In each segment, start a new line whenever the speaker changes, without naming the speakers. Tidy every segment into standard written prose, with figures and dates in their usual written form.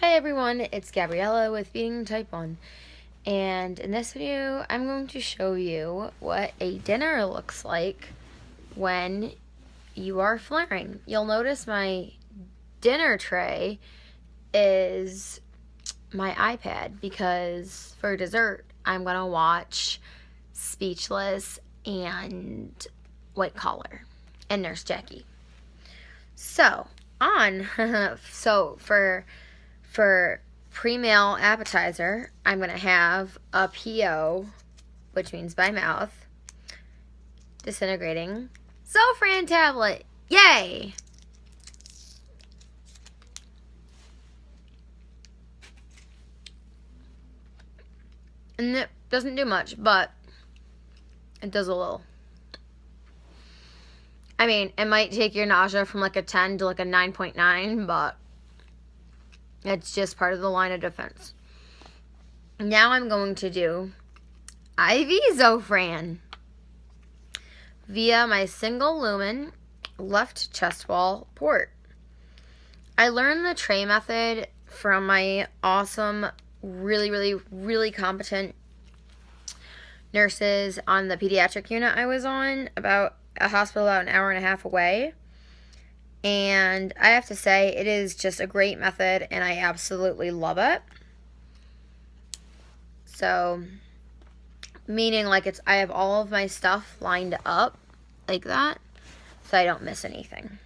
Hi everyone, it's Gabriella with Feeding Type 1, and in this video I'm going to show you what a dinner looks like when you are flaring. You'll notice my dinner tray is my iPad because for dessert I'm going to watch Speechless and White Collar and Nurse Jackie. So for pre-meal appetizer, I'm going to have a PO, which means by mouth, disintegrating Zofran tablet. Yay! And it doesn't do much, but it does a little. I mean, it might take your nausea from like a 10 to like a 9.9, but it's just part of the line of defense. Now I'm going to do IV Zofran via my single lumen left chest wall port. I learned the tray method from my awesome, really competent nurses on the pediatric unit I was on, about a hospital about an hour and a half away. And I have to say, it is just a great method, and I absolutely love it. So, meaning like I have all of my stuff lined up like that, so I don't miss anything.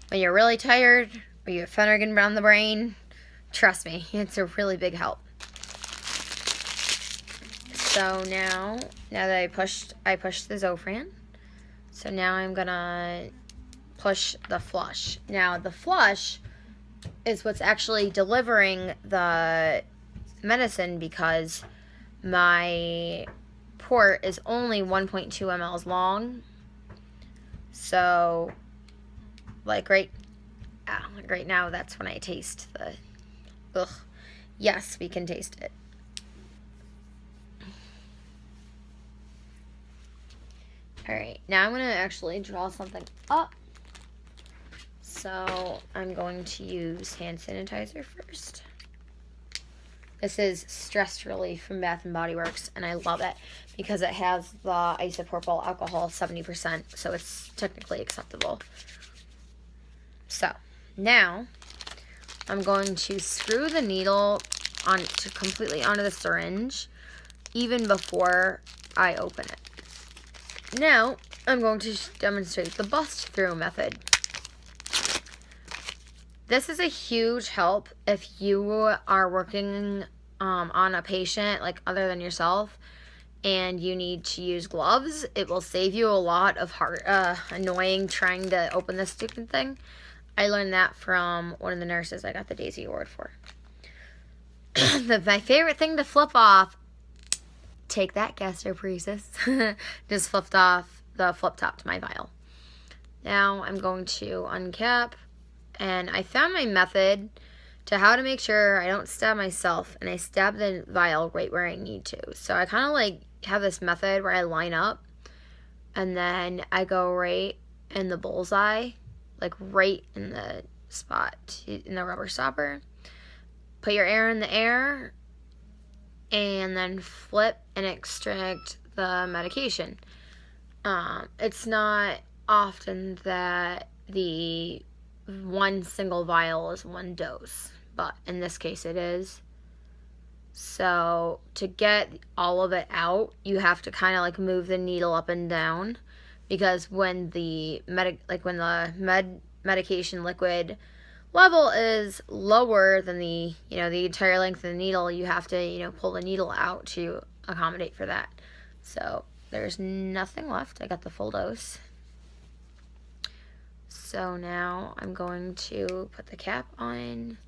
When you're really tired, or you have Phenergan around the brain, trust me, it's a really big help. So now that I pushed the Zofran, so now I'm gonna push the flush. Now the flush is what's actually delivering the medicine because my port is only 1.2 mLs long. So like right now, that's when I taste the yes, we can taste it. Alright, now I'm going to actually draw something up. So I'm going to use hand sanitizer first. This is Stress Relief from Bath & Body Works, and I love it because it has the isopropyl alcohol 70%, so it's technically acceptable. So now I'm going to screw the needle completely onto the syringe even before I open it. Now, I'm going to demonstrate the bust-through method. This is a huge help if you are working on a patient, like other than yourself, and you need to use gloves. It will save you a lot of annoying trying to open this stupid thing. I learned that from one of the nurses I got the Daisy Award for. My favorite thing to flip off, take that, Gastroparesis. Just flipped off the flip top to my vial. Now I'm going to uncap, and I found my method to how to make sure I don't stab myself, and I stab the vial right where I need to. So I kind of like have this method where I line up, and then I go right in the bullseye, like right in the spot, in the rubber stopper. Put your air in the air, and then flip and extract the medication. It's not often that the one single vial is one dose, but in this case it is. So to get all of it out, you have to kind of like move the needle up and down, because when the medication liquid level is lower than the entire length of the needle, you have to pull the needle out to accommodate for that. So there's nothing left. I got the full dose. So now I'm going to put the cap on,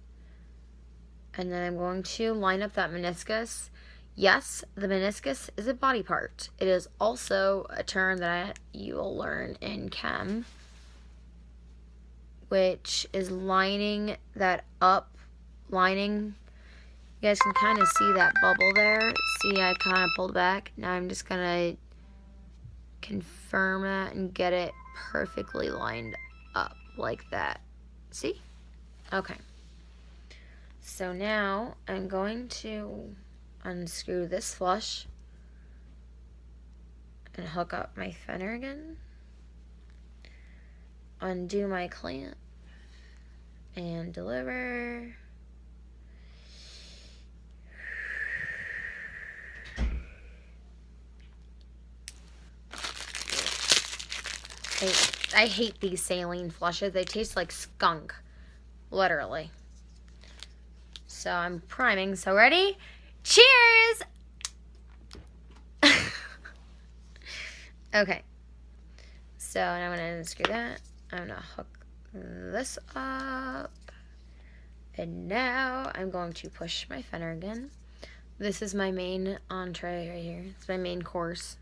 and then I'm going to line up that meniscus. Yes, the meniscus is a body part. It is also a term that you will learn in chem, which is lining that up, lining. You guys can kind of see that bubble there. See, I kind of pulled back. Now I'm just going to confirm that and get it perfectly lined up like that. See? Okay. So now I'm going to unscrew this flush and hook up my fenner again, undo my clamp, and deliver. I hate these saline flushes. They taste like skunk, literally. So I'm priming. So ready? Cheers! Okay. So now I'm going to unscrew that. I'm going to hook this up. And now I'm going to push my fenner again. This is my main entree right here. It's my main course.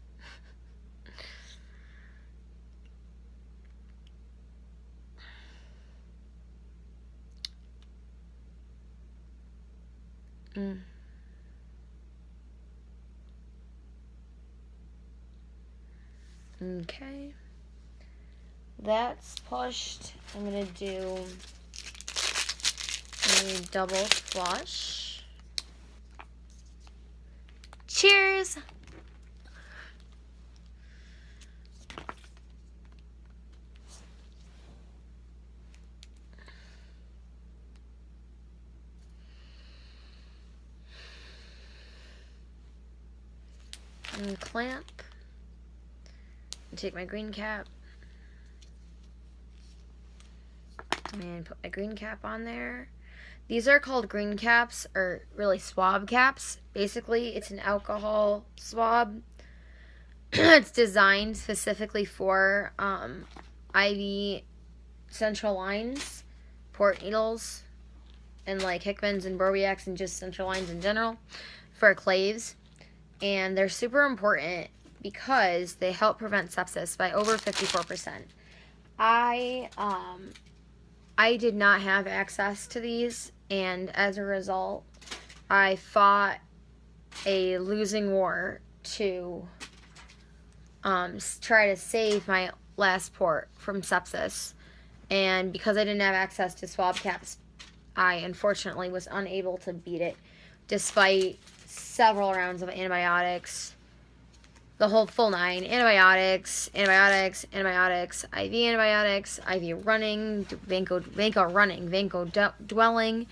Okay. That's pushed. I'm going to do a double flush. Cheers! And clamp. And take my green cap and put my green cap on there. These are called green caps, or really swab caps. Basically, it's an alcohol swab. It's designed specifically for IV central lines, port needles, and like Hickmans and Borbiacs and just central lines in general for claves. And they're super important because they help prevent sepsis by over 54%. I did not have access to these, and as a result, I fought a losing war to try to save my last port from sepsis. And because I didn't have access to swab caps, I unfortunately was unable to beat it, despite several rounds of antibiotics, the whole full 9, antibiotics, IV antibiotics, IV running, Vanco dwelling,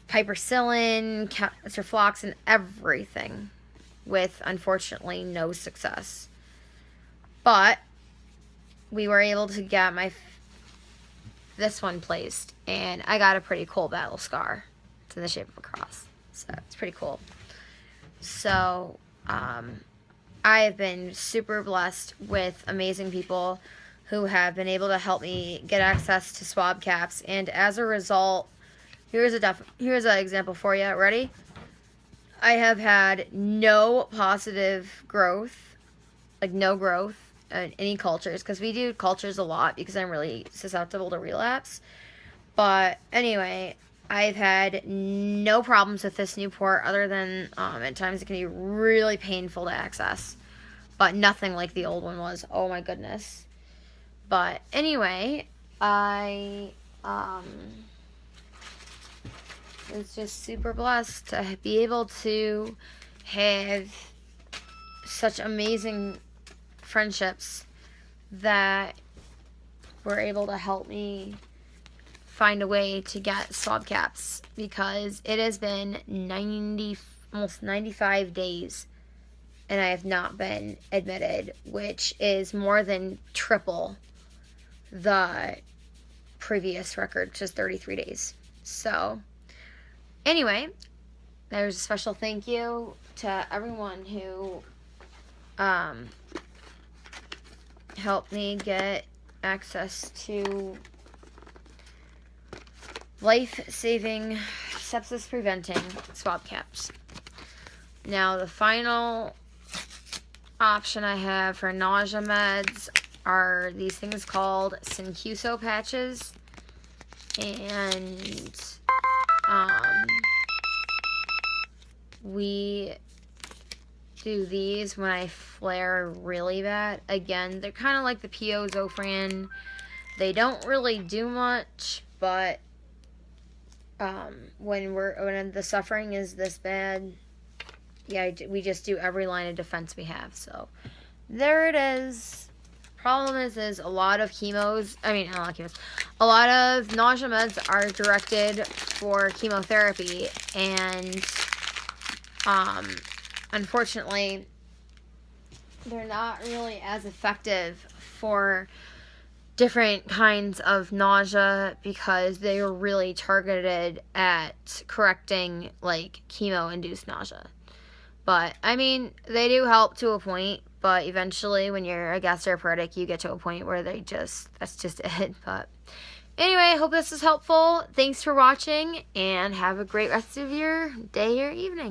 piperacillin, ciprofloxacin, everything, with unfortunately no success. But we were able to get this one placed, and I got a pretty cool battle scar. It's in the shape of a cross, so it's pretty cool. So I have been super blessed with amazing people who have been able to help me get access to swab caps, and as a result, here's an example for you. Ready? I have had no positive growth, like no growth in any cultures, because we do cultures a lot because I'm really susceptible to relapse. But anyway, I've had no problems with this new port, other than at times it can be really painful to access. But nothing like the old one was. Oh my goodness. But anyway, I was just super blessed to be able to have such amazing friendships that were able to help me find a way to get swab caps, because it has been almost 95 days and I have not been admitted, which is more than triple the previous record, which is 33 days. So anyway, there's a special thank you to everyone who helped me get access to life-saving, sepsis-preventing swab caps. Now, the final option I have for nausea meds are these things called Syncuso patches. And we do these when I flare really bad. Again, they're kind of like the Zofran. They don't really do much, but when the suffering is this bad, yeah, we just do every line of defense we have. So there it is. Problem is a lot of a lot of nausea meds are directed for chemotherapy, and unfortunately, they're not really as effective for different kinds of nausea because they are really targeted at correcting like chemo-induced nausea. But I mean, they do help to a point, but eventually when you're a gastroparetic, you get to a point where that's just it. But anyway, I hope this is helpful. Thanks for watching, and have a great rest of your day or evening.